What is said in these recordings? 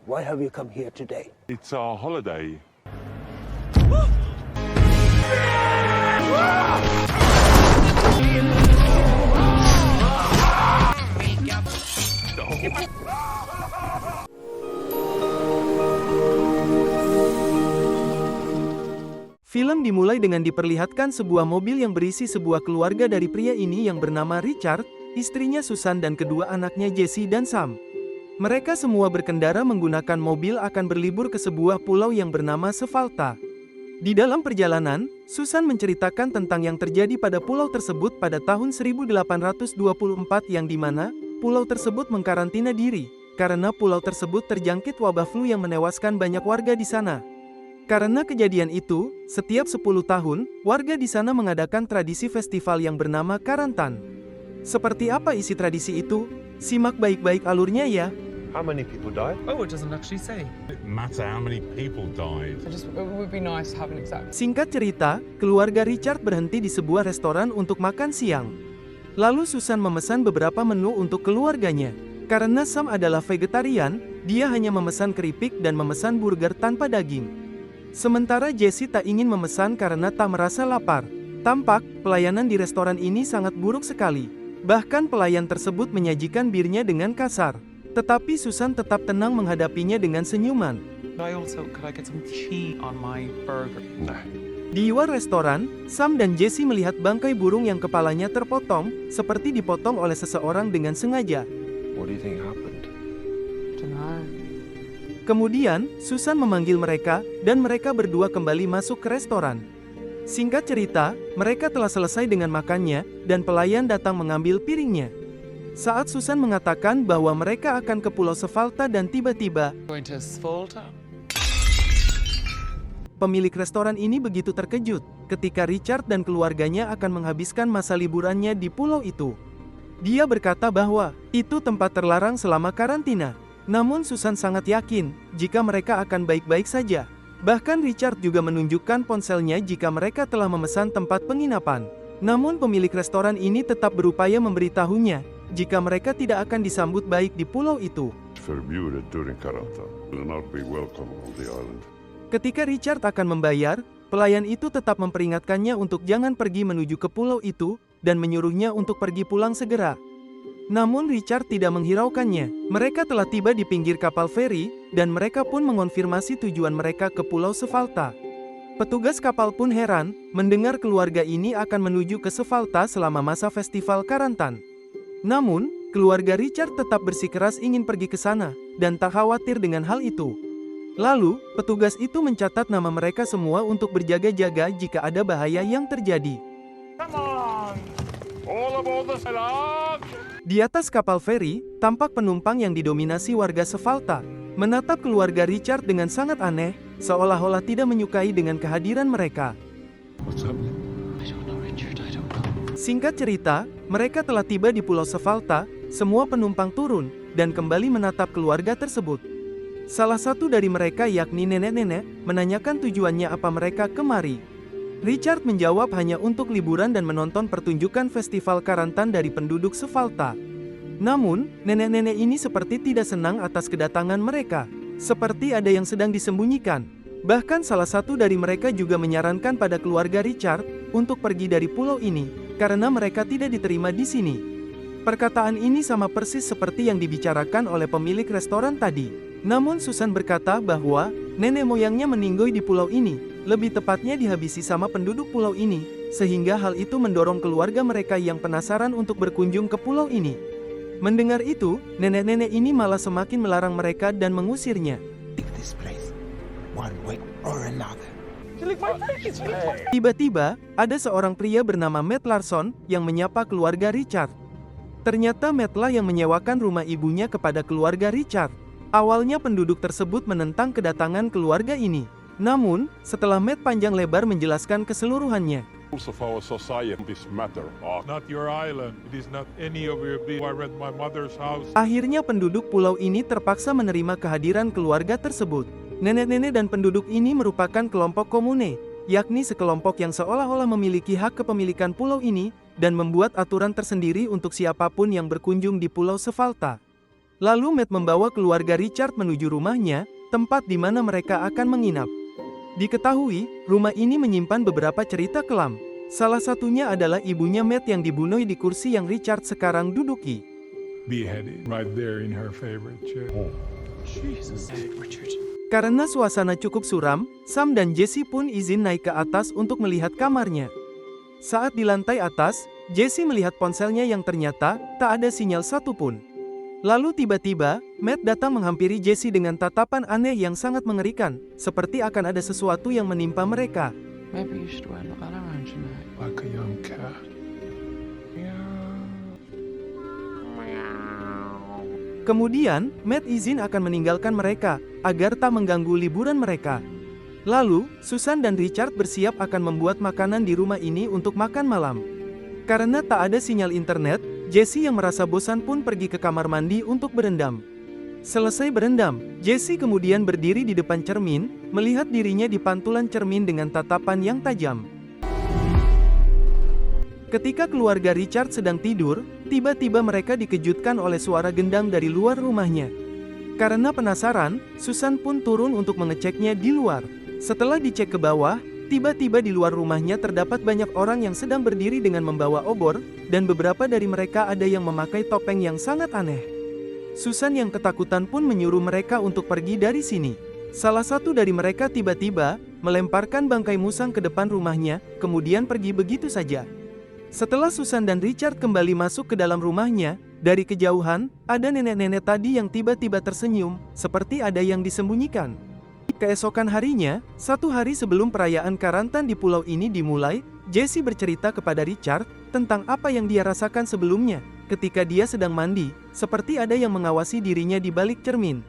Why have you come here today? It's our holiday. Film dimulai dengan diperlihatkan sebuah mobil yang berisi sebuah keluarga dari pria ini yang bernama Richard, istrinya Susan dan kedua anaknya Jesse dan Sam. Mereka semua berkendara menggunakan mobil akan berlibur ke sebuah pulau yang bernama Sefalta. Di dalam perjalanan, Susan menceritakan tentang yang terjadi pada pulau tersebut pada tahun 1824 yang dimana pulau tersebut mengkarantina diri, karena pulau tersebut terjangkit wabah flu yang menewaskan banyak warga di sana. Karena kejadian itu, setiap 10 tahun, warga di sana mengadakan tradisi festival yang bernama Karantan. Seperti apa isi tradisi itu? Simak baik-baik alurnya ya. How many people died? Oh, it doesn't actually say. It matter how many people died. It would be nice to have an exact. Singkat cerita, keluarga Richard berhenti di sebuah restoran untuk makan siang. Lalu Susan memesan beberapa menu untuk keluarganya. Karena Sam adalah vegetarian, dia hanya memesan keripik dan memesan burger tanpa daging. Sementara Jesse tak ingin memesan karena tak merasa lapar. Tampak, pelayanan di restoran ini sangat buruk sekali. Bahkan pelayan tersebut menyajikan birnya dengan kasar. Tetapi Susan tetap tenang menghadapinya dengan senyuman. Could I get some cheese on my burger? Nah, Di luar restoran, Sam dan Jesse melihat bangkai burung yang kepalanya terpotong, seperti dipotong oleh seseorang dengan sengaja. What do you think happened? Dunno. Kemudian, Susan memanggil mereka, dan mereka berdua kembali masuk ke restoran. Singkat cerita, mereka telah selesai dengan makannya, dan pelayan datang mengambil piringnya. Saat Susan mengatakan bahwa mereka akan ke Pulau Sefalta dan tiba-tiba, Going to Svolta? pemilik restoran ini begitu terkejut, ketika Richard dan keluarganya akan menghabiskan masa liburannya di pulau itu. Dia berkata bahwa, itu tempat terlarang selama karantina. Namun Susan sangat yakin, jika mereka akan baik-baik saja. Bahkan Richard juga menunjukkan ponselnya jika mereka telah memesan tempat penginapan. Namun pemilik restoran ini tetap berupaya memberitahunya, jika mereka tidak akan disambut baik di pulau itu. Bermuda during Karantan will not be welcome on the island. Ketika Richard akan membayar, pelayan itu tetap memperingatkannya untuk jangan pergi menuju ke pulau itu, dan menyuruhnya untuk pergi pulang segera. Namun Richard tidak menghiraukannya. Mereka telah tiba di pinggir kapal feri, dan mereka pun mengonfirmasi tujuan mereka ke Pulau Sefalta. Petugas kapal pun heran, mendengar keluarga ini akan menuju ke Sefalta selama masa festival Karantan. Namun, keluarga Richard tetap bersikeras ingin pergi ke sana, dan tak khawatir dengan hal itu. Lalu, petugas itu mencatat nama mereka semua untuk berjaga-jaga jika ada bahaya yang terjadi. Come on! All aboard the sailor! Di atas kapal feri, tampak penumpang yang didominasi warga Sefalta, menatap keluarga Richard dengan sangat aneh, seolah-olah tidak menyukai dengan kehadiran mereka. What's happening? I don't know, Richard. I don't know. Singkat cerita, mereka telah tiba di Pulau Sefalta, semua penumpang turun, dan kembali menatap keluarga tersebut. Salah satu dari mereka yakni nenek-nenek, menanyakan tujuannya apa mereka kemari. Richard menjawab hanya untuk liburan dan menonton pertunjukan festival Karantan dari penduduk Sefalta. Namun, nenek-nenek ini seperti tidak senang atas kedatangan mereka. Seperti ada yang sedang disembunyikan. Bahkan salah satu dari mereka juga menyarankan pada keluarga Richard untuk pergi dari pulau ini, karena mereka tidak diterima di sini. Perkataan ini sama persis seperti yang dibicarakan oleh pemilik restoran tadi. Namun Susan berkata bahwa nenek moyangnya meninggoy di pulau ini, lebih tepatnya dihabisi sama penduduk pulau ini, sehingga hal itu mendorong keluarga mereka yang penasaran untuk berkunjung ke pulau ini. Mendengar itu, nenek-nenek ini malah semakin melarang mereka dan mengusirnya. This place, one way or another. Tiba-tiba, ada seorang pria bernama Matt Larson yang menyapa keluarga Richard. Ternyata Mattlah yang menyewakan rumah ibunya kepada keluarga Richard. Awalnya penduduk tersebut menentang kedatangan keluarga ini. Namun, setelah Matt panjang lebar menjelaskan keseluruhannya, Rules of our society in this matter are Not your island. It is not any of your business. I rent my mother's house. akhirnya penduduk pulau ini terpaksa menerima kehadiran keluarga tersebut. Nenek-nenek dan penduduk ini merupakan kelompok komune, yakni sekelompok yang seolah-olah memiliki hak kepemilikan pulau ini, dan membuat aturan tersendiri untuk siapapun yang berkunjung di Pulau Sefalta. Lalu Matt membawa keluarga Richard menuju rumahnya, tempat di mana mereka akan menginap. Diketahui, rumah ini menyimpan beberapa cerita kelam. Salah satunya adalah ibunya Matt yang dibunuh di kursi yang Richard sekarang duduki. Beheaded right there in her favorite chair. Jesus. Richard. Karena suasana cukup suram, Sam dan Jesse pun izin naik ke atas untuk melihat kamarnya. Saat di lantai atas, Jesse melihat ponselnya yang ternyata tak ada sinyal satupun. Lalu tiba-tiba, Matt datang menghampiri Jesse dengan tatapan aneh yang sangat mengerikan, seperti akan ada sesuatu yang menimpa mereka. Maybe you should wear the bell around your neck. Like a young cat. Kemudian, Matt izin akan meninggalkan mereka, agar tak mengganggu liburan mereka. Lalu, Susan dan Richard bersiap akan membuat makanan di rumah ini untuk makan malam. Karena tak ada sinyal internet, Jesse yang merasa bosan pun pergi ke kamar mandi untuk berendam. Selesai berendam, Jesse kemudian berdiri di depan cermin, melihat dirinya di pantulan cermin dengan tatapan yang tajam. Ketika keluarga Richard sedang tidur, tiba-tiba mereka dikejutkan oleh suara gendang dari luar rumahnya. Karena penasaran, Susan pun turun untuk mengeceknya di luar. Setelah dicek ke bawah, tiba-tiba di luar rumahnya terdapat banyak orang yang sedang berdiri dengan membawa obor, dan beberapa dari mereka ada yang memakai topeng yang sangat aneh. Susan yang ketakutan pun menyuruh mereka untuk pergi dari sini. Salah satu dari mereka tiba-tiba melemparkan bangkai musang ke depan rumahnya, kemudian pergi begitu saja. Setelah Susan dan Richard kembali masuk ke dalam rumahnya, dari kejauhan, ada nenek-nenek tadi yang tiba-tiba tersenyum, seperti ada yang disembunyikan. Keesokan harinya, 1 hari sebelum perayaan Karantan di pulau ini dimulai, Jesse bercerita kepada Richard tentang apa yang dia rasakan sebelumnya, ketika dia sedang mandi, seperti ada yang mengawasi dirinya di balik cermin.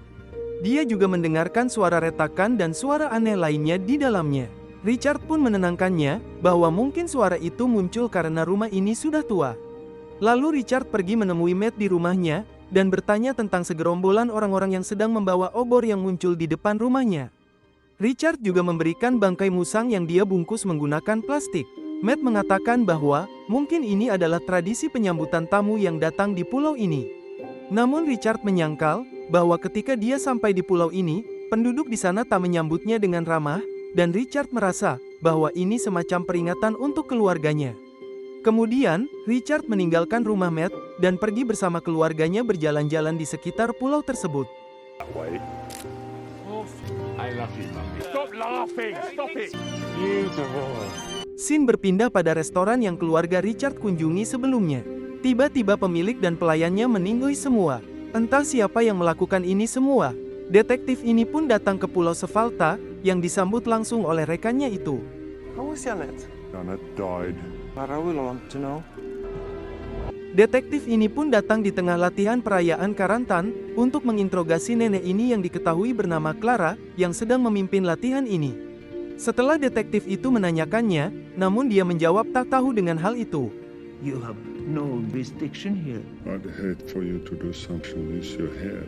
Dia juga mendengarkan suara retakan dan suara aneh lainnya di dalamnya. Richard pun menenangkannya, bahwa mungkin suara itu muncul karena rumah ini sudah tua. Lalu Richard pergi menemui Matt di rumahnya, dan bertanya tentang segerombolan orang-orang yang sedang membawa obor yang muncul di depan rumahnya. Richard juga memberikan bangkai musang yang dia bungkus menggunakan plastik. Matt mengatakan bahwa, mungkin ini adalah tradisi penyambutan tamu yang datang di pulau ini. Namun Richard menyangkal, bahwa ketika dia sampai di pulau ini, penduduk di sana tak menyambutnya dengan ramah, dan Richard merasa, bahwa ini semacam peringatan untuk keluarganya. Kemudian, Richard meninggalkan rumah Matt, dan pergi bersama keluarganya berjalan-jalan di sekitar pulau tersebut. I love you, Mommy. Stop laughing! Stop it! Beautiful. Scene berpindah pada restoran yang keluarga Richard kunjungi sebelumnya. Tiba-tiba pemilik dan pelayannya meninggoy semua. Entah siapa yang melakukan ini semua. Detektif ini pun datang ke Pulau Sefalta, yang disambut langsung oleh rekannya itu. How was Janet? Janet died. I will want to know. Detektif ini pun datang di tengah latihan perayaan Karantan, untuk menginterogasi nenek ini yang diketahui bernama Clara, yang sedang memimpin latihan ini. Setelah detektif itu menanyakannya, namun dia menjawab tak tahu dengan hal itu. You have no jurisdiction here. I'd hate for you to do something with your head.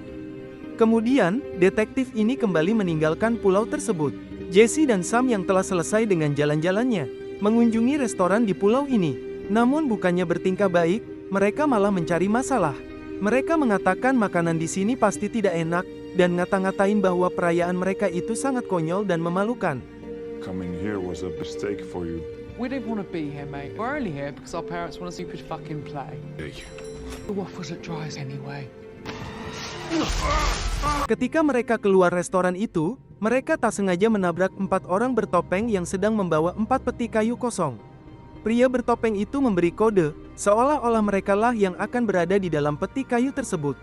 Kemudian, detektif ini kembali meninggalkan pulau tersebut. Jesse dan Sam yang telah selesai dengan jalan-jalannya, mengunjungi restoran di pulau ini. Namun bukannya bertingkah baik, mereka malah mencari masalah. Mereka mengatakan makanan di sini pasti tidak enak, dan ngata-ngatain bahwa perayaan mereka itu sangat konyol dan memalukan. Coming here was a mistake for you. We didn't want to be here, mate. We're only here because our parents want us to stupid fucking play. The waffles are dry anyway. Ketika mereka keluar restoran itu, mereka tak sengaja menabrak 4 orang bertopeng yang sedang membawa 4 peti kayu kosong. Pria bertopeng itu memberi kode, seolah-olah mereka lah yang akan berada di dalam peti kayu tersebut.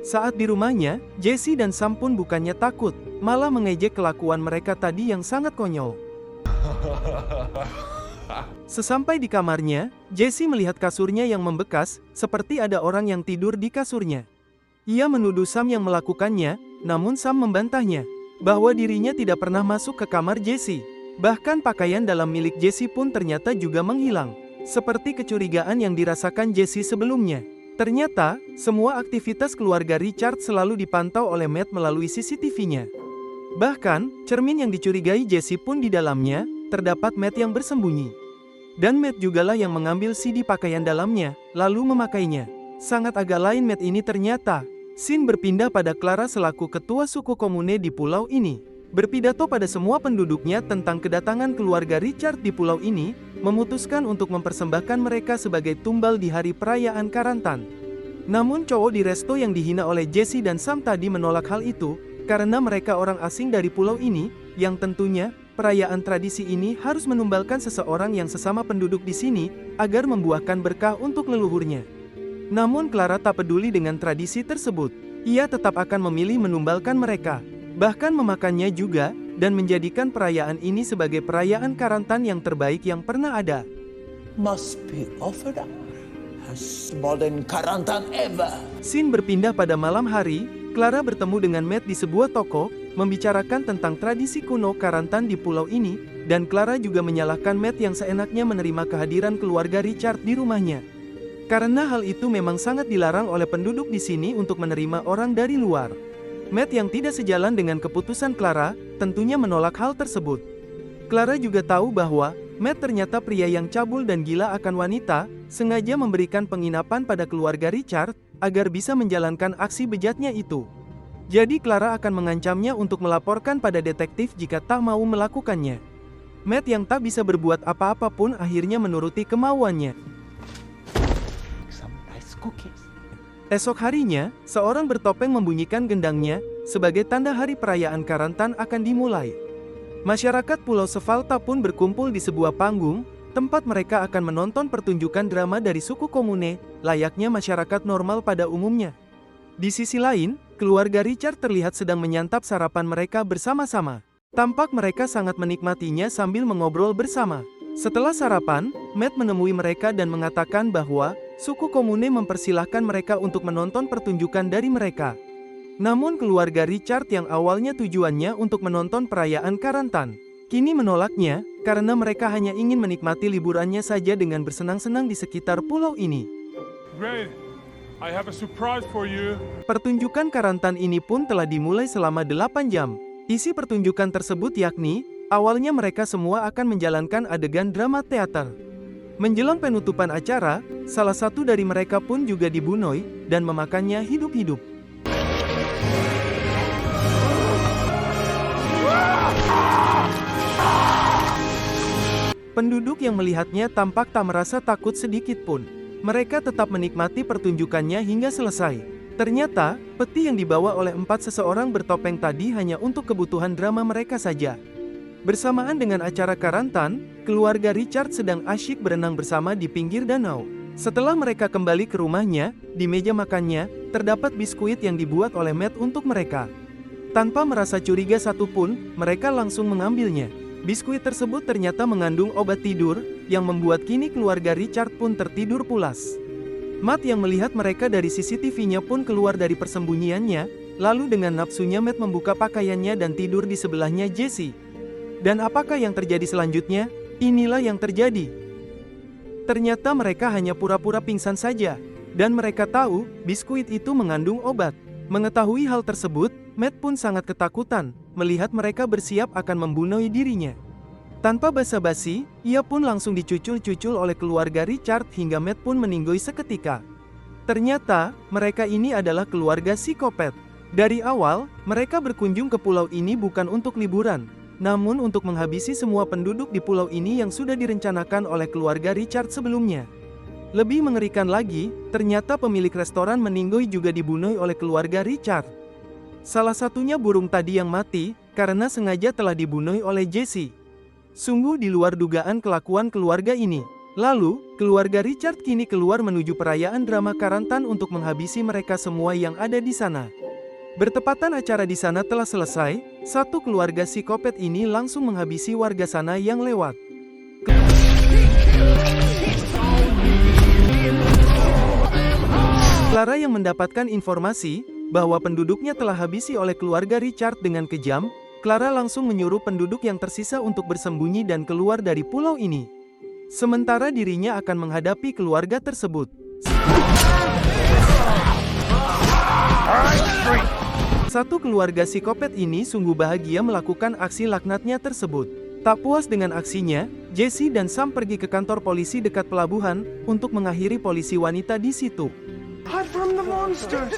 Saat di rumahnya, Jesse dan Sam pun bukannya takut, malah mengejek kelakuan mereka tadi yang sangat konyol. Sesampai di kamarnya, Jesse melihat kasurnya yang membekas, seperti ada orang yang tidur di kasurnya. Ia menuduh Sam yang melakukannya, namun Sam membantahnya, bahwa dirinya tidak pernah masuk ke kamar Jesse. Bahkan pakaian dalam milik Jesse pun ternyata juga menghilang, seperti kecurigaan yang dirasakan Jesse sebelumnya. Ternyata, semua aktivitas keluarga Richard selalu dipantau oleh Matt melalui CCTV-nya. Bahkan, cermin yang dicurigai Jesse pun di dalamnya, terdapat Matt yang bersembunyi. Dan Matt jugalah yang mengambil CD pakaian dalamnya, lalu memakainya. Sangat agak lain Matt ini ternyata. Scene berpindah pada Clara selaku ketua suku komune di pulau ini. Berpidato pada semua penduduknya tentang kedatangan keluarga Richard di pulau ini, memutuskan untuk mempersembahkan mereka sebagai tumbal di hari perayaan Karantan. Namun cowok di resto yang dihina oleh Jesse dan Sam tadi menolak hal itu, karena mereka orang asing dari pulau ini, yang tentunya, perayaan tradisi ini harus menumbalkan seseorang yang sesama penduduk di sini, agar membuahkan berkah untuk leluhurnya. Namun Clara tak peduli dengan tradisi tersebut. Ia tetap akan memilih menumbalkan mereka, bahkan memakannya juga, dan menjadikan perayaan ini sebagai perayaan Karantan yang terbaik yang pernah ada. Must be offered up as modern Karantan ever. Scene berpindah pada malam hari. Clara bertemu dengan Matt di sebuah toko, membicarakan tentang tradisi kuno Karantan di pulau ini, dan Clara juga menyalahkan Matt yang seenaknya menerima kehadiran keluarga Richard di rumahnya. Karena hal itu memang sangat dilarang oleh penduduk di sini untuk menerima orang dari luar. Matt yang tidak sejalan dengan keputusan Clara, tentunya menolak hal tersebut. Clara juga tahu bahwa Matt ternyata pria yang cabul dan gila akan wanita, sengaja memberikan penginapan pada keluarga Richard, agar bisa menjalankan aksi bejatnya itu. Jadi Clara akan mengancamnya untuk melaporkan pada detektif jika tak mau melakukannya. Matt yang tak bisa berbuat apa-apa pun akhirnya menuruti kemauannya. Some nice cookies. Esok harinya, seorang bertopeng membunyikan gendangnya, sebagai tanda hari perayaan Karantan akan dimulai. Masyarakat Pulau Sefalta pun berkumpul di sebuah panggung, tempat mereka akan menonton pertunjukan drama dari suku komune, layaknya masyarakat normal pada umumnya. Di sisi lain, keluarga Richard terlihat sedang menyantap sarapan mereka bersama-sama. Tampak mereka sangat menikmatinya sambil mengobrol bersama. Setelah sarapan, Matt menemui mereka dan mengatakan bahwa suku komune mempersilahkan mereka untuk menonton pertunjukan dari mereka. Namun keluarga Richard yang awalnya tujuannya untuk menonton perayaan Karantan, kini menolaknya, karena mereka hanya ingin menikmati liburannya saja dengan bersenang-senang di sekitar pulau ini. Red, I have a surprise for you. Pertunjukan Karantan ini pun telah dimulai selama 8 jam. Isi pertunjukan tersebut yakni, awalnya mereka semua akan menjalankan adegan drama teater. Menjelang penutupan acara, salah satu dari mereka pun juga dibunuh, dan memakannya hidup-hidup. Penduduk yang melihatnya tampak tak merasa takut sedikit pun. Mereka tetap menikmati pertunjukannya hingga selesai. Ternyata, peti yang dibawa oleh 4 seseorang bertopeng tadi hanya untuk kebutuhan drama mereka saja. Bersamaan dengan acara Karantan, keluarga Richard sedang asyik berenang bersama di pinggir danau. Setelah mereka kembali ke rumahnya, di meja makannya, terdapat biskuit yang dibuat oleh Matt untuk mereka. Tanpa merasa curiga satupun, mereka langsung mengambilnya. Biskuit tersebut ternyata mengandung obat tidur, yang membuat kini keluarga Richard pun tertidur pulas. Matt yang melihat mereka dari CCTV-nya pun keluar dari persembunyiannya, lalu dengan nafsunya Matt membuka pakaiannya dan tidur di sebelahnya Jesse. Dan apakah yang terjadi selanjutnya? Inilah yang terjadi. Ternyata mereka hanya pura-pura pingsan saja, dan mereka tahu, biskuit itu mengandung obat. Mengetahui hal tersebut, Matt pun sangat ketakutan, melihat mereka bersiap akan membunuh dirinya. Tanpa basa-basi, ia pun langsung dicucul-cucul oleh keluarga Richard hingga Matt pun meninggoy seketika. Ternyata, mereka ini adalah keluarga psikopat. Dari awal, mereka berkunjung ke pulau ini bukan untuk liburan, namun untuk menghabisi semua penduduk di pulau ini yang sudah direncanakan oleh keluarga Richard sebelumnya. Lebih mengerikan lagi, ternyata pemilik restoran meninggoy juga dibunuh oleh keluarga Richard. Salah satunya burung tadi yang mati, karena sengaja telah dibunuh oleh Jesse. Sungguh di luar dugaan kelakuan keluarga ini. Lalu, keluarga Richard kini keluar menuju perayaan drama Karantan untuk menghabisi mereka semua yang ada di sana. Bertepatan acara di sana telah selesai, satu keluarga psikopat ini langsung menghabisi warga sana yang lewat. Clara yang mendapatkan informasi bahwa penduduknya telah habisi oleh keluarga Richard dengan kejam, Clara langsung menyuruh penduduk yang tersisa untuk bersembunyi dan keluar dari pulau ini. Sementara dirinya akan menghadapi keluarga tersebut. Satu keluarga psikopat ini sungguh bahagia melakukan aksi laknatnya tersebut. Tak puas dengan aksinya, Jesse dan Sam pergi ke kantor polisi dekat pelabuhan untuk mengakhiri polisi wanita di situ. Hide from the monsters!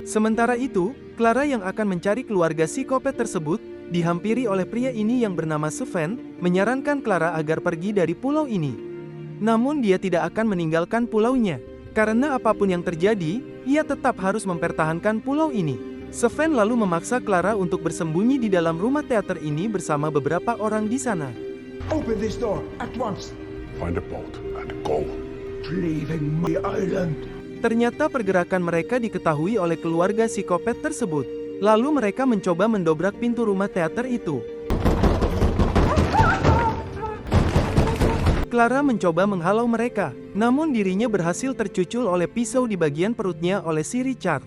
Sementara itu, Clara yang akan mencari keluarga psikopat tersebut, dihampiri oleh pria ini yang bernama Sven, menyarankan Clara agar pergi dari pulau ini. Namun dia tidak akan meninggalkan pulaunya. Karena apapun yang terjadi, ia tetap harus mempertahankan pulau ini. Sven lalu memaksa Clara untuk bersembunyi di dalam rumah teater ini bersama beberapa orang di sana. Open this door at once. Find a boat and go. Leaving my island. Ternyata pergerakan mereka diketahui oleh keluarga psikopat tersebut. Lalu mereka mencoba mendobrak pintu rumah teater itu. Clara mencoba menghalau mereka, namun dirinya berhasil tercucul oleh pisau di bagian perutnya oleh si Richard.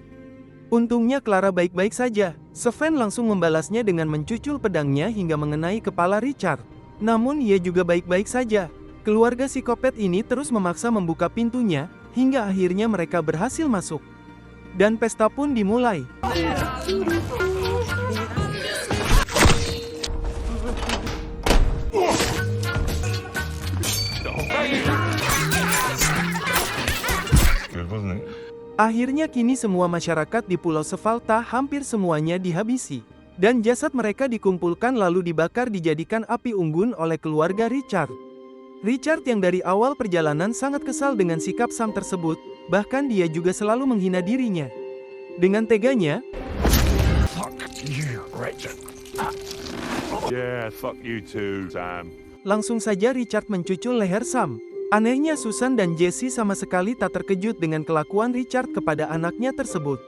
Untungnya Clara baik-baik saja. Sven langsung membalasnya dengan mencucul pedangnya hingga mengenai kepala Richard. Namun ia juga baik-baik saja. Keluarga psikopat ini terus memaksa membuka pintunya, hingga akhirnya mereka berhasil masuk. Dan pesta pun dimulai. Akhirnya kini semua masyarakat di Pulau Sefalta hampir semuanya dihabisi. Dan jasad mereka dikumpulkan lalu dibakar dijadikan api unggun oleh keluarga Richard. Richard yang dari awal perjalanan sangat kesal dengan sikap Sam tersebut, bahkan dia juga selalu menghina dirinya. Dengan teganya, Fuck you, Richard. Yeah, fuck you too, Sam. langsung saja Richard mencucul leher Sam. Anehnya Susan dan Jesse sama sekali tak terkejut dengan kelakuan Richard kepada anaknya tersebut.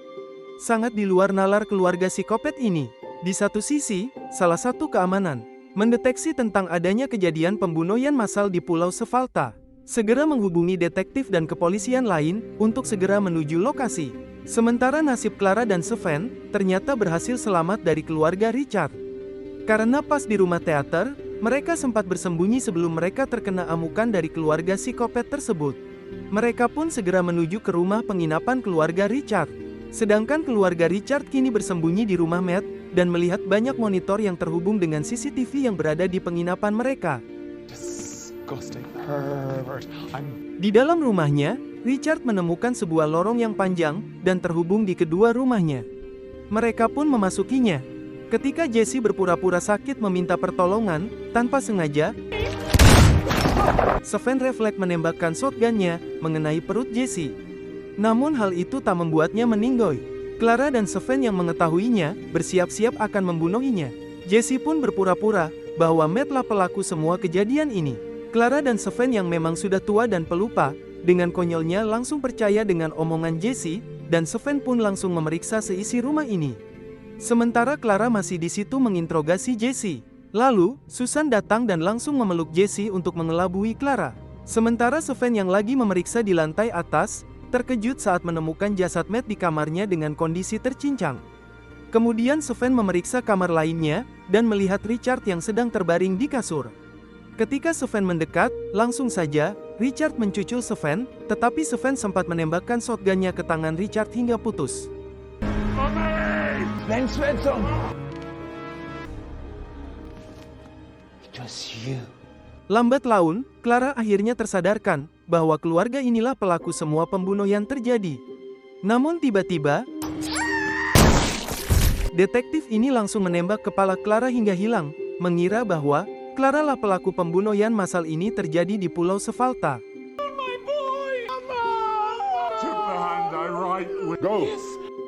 Sangat di luar nalar keluarga psikopat ini. Di satu sisi, salah satu keamanan mendeteksi tentang adanya kejadian pembunuhan massal di Pulau Sefalta. Segera menghubungi detektif dan kepolisian lain untuk segera menuju lokasi. Sementara nasib Clara dan Sven ternyata berhasil selamat dari keluarga Richard. Karena pas di rumah teater, mereka sempat bersembunyi sebelum mereka terkena amukan dari keluarga psikopat tersebut. Mereka pun segera menuju ke rumah penginapan keluarga Richard. Sedangkan keluarga Richard kini bersembunyi di rumah Matt dan melihat banyak monitor yang terhubung dengan CCTV yang berada di penginapan mereka. Disgusting pervert. Di dalam rumahnya, Richard menemukan sebuah lorong yang panjang dan terhubung di kedua rumahnya. Mereka pun memasukinya. Ketika Jesse berpura-pura sakit meminta pertolongan, tanpa sengaja, Sven refleks menembakkan shotgunnya mengenai perut Jesse. Namun hal itu tak membuatnya meninggoy. Clara dan Sven yang mengetahuinya bersiap-siap akan membunuhinya. Jesse pun berpura-pura bahwa Matt lah pelaku semua kejadian ini. Clara dan Sven yang memang sudah tua dan pelupa, dengan konyolnya langsung percaya dengan omongan Jesse, dan Sven pun langsung memeriksa seisi rumah ini. Sementara Clara masih di situ menginterogasi Jesse. Lalu, Susan datang dan langsung memeluk Jesse untuk mengelabui Clara. Sementara Sven yang lagi memeriksa di lantai atas, terkejut saat menemukan jasad Matt di kamarnya dengan kondisi tercincang. Kemudian Sven memeriksa kamar lainnya, dan melihat Richard yang sedang terbaring di kasur. Ketika Sven mendekat, langsung saja, Richard mencucul Sven, tetapi Sven sempat menembakkan shotgunnya ke tangan Richard hingga putus. Ben Svensson! It was you. Lambat laun, Clara akhirnya tersadarkan bahwa keluarga inilah pelaku semua pembunuhan terjadi. Namun tiba-tiba, detektif ini langsung menembak kepala Clara hingga hilang, mengira bahwa Clara lah pelaku pembunuhan massal ini terjadi di Pulau Sefalta. Go!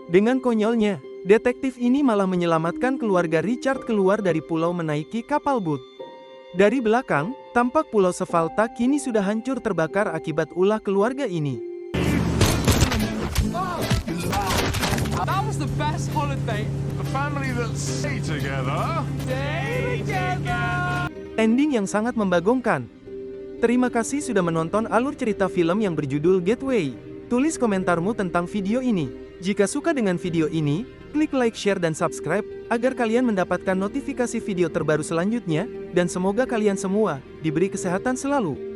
Dengan konyolnya, detektif ini malah menyelamatkan keluarga Richard keluar dari pulau menaiki kapal boot. Dari belakang, tampak Pulau Sefalta kini sudah hancur terbakar akibat ulah keluarga ini. That was the best holiday. The family that stay together. Stay together. Ending yang sangat membagongkan. Terima kasih sudah menonton alur cerita film yang berjudul Gateway. Tulis komentarmu tentang video ini. Jika suka dengan video ini, klik like, share, dan subscribe, agar kalian mendapatkan notifikasi video terbaru selanjutnya, dan semoga kalian semua diberi kesehatan selalu.